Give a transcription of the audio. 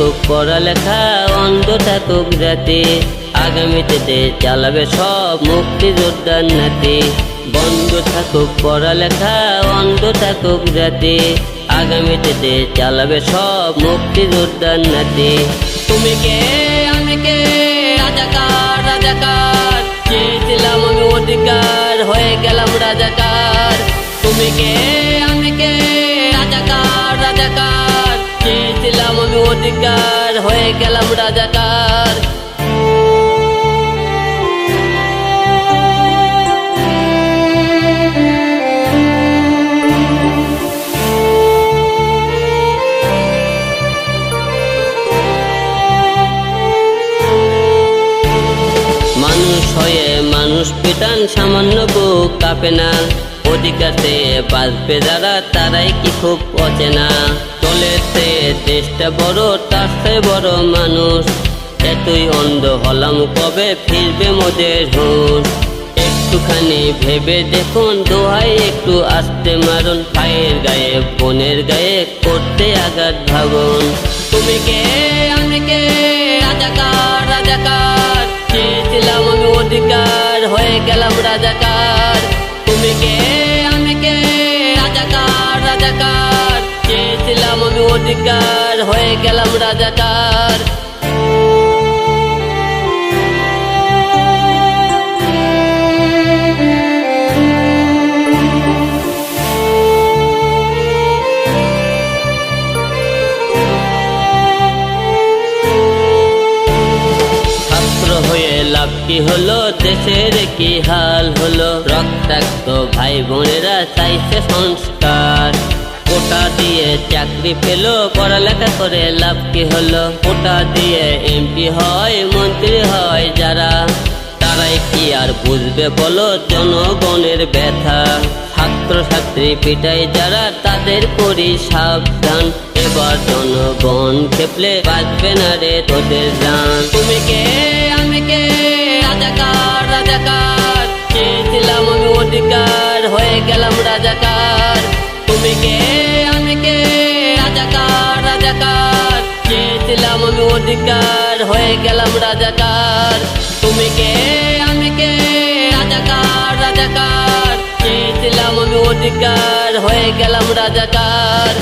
থাকুক পড়ালেখা, অন্ধ থাকুক জাতি, আগামীতে দেশ চালাবে সব মুক্তিযোদ্ধার নাতি। বন্ধ থাকুক পড়ালেখা, অন্ধ থাকুক জাতি, আগামীতে দেশ চালাবে সব মুক্তিযোদ্ধার নাতি। তুমি কে আমি কে, রাজাকার রাজাকার, চেয়েছিলাম আমি অধিকার, হয়ে গেলাম রাজাকার। তুমি কে আমি কে, রাজাকার রাজাকার, চেয়েছিলাম আমি অধিকার, হয়ে গেলাম রাজাকার। মানুষ হয়ে মানুষ পিটান, সামান্য বুক কাঁপে না, অধিকার চেয়ে বাঁচবে যারা তারাই কি খুব অচেনা। চলেছে দেশটা বড়, তার চেয়ে বড় মানুষ, এতই অন্ধ হলাম কবে ফিরবে মোদের হুঁশ। একটুখানি ভেবে দেখুন, দোহাই একটু আস্তে মারুন, ভাইয়ের গায়ে বোনের গায়ে করতে আঘাত ভাবুন। তুমি কে আমি কে, রাজাকার রাজাকার, চেয়েছিলাম আমি অধিকার, হয়ে গেলাম রাজাকার। তুমি কে আমি কে, রাজাকার রাজাকার, চেয়েছিলাম আমি অধিকার, হয়ে গেলাম রাজাকার। হয়ে লাভ কি হলো, দেশের কি হাল হলো, রক্তাক্ত ভাই বোনেরা চাইছে সংস্কার। কোটা দিয়ে চাকরি পেলো, পড়ালেখা করে লাভ কি হলো, কোটা দিয়ে এমপি হয় মন্ত্রী হয় যারা, তারাই কি আর বুঝবে বলো জনগণের ব্যথা। ছাত্র ছাত্রী পিটাই যারা, তাদের করি সাবধান, এবার জনগণ খেপলে বাঁচবে না রে তোদের জান। তুমি কে আমি কে, রাজাকার রাজাকার, চেয়েছিলাম আমি অধিকার, হয়ে গেলাম রাজাকার। তুমি কে আমি কে, রাজাকার রাজাকার, চেয়েছিলাম আমি অধিকার, হয়ে গেলাম রাজাকার। তুমি কে আমি কে, রাজাকার রাজাকার, চেয়েছিলাম আমি অধিকার, হয়ে গেলাম রাজাকার।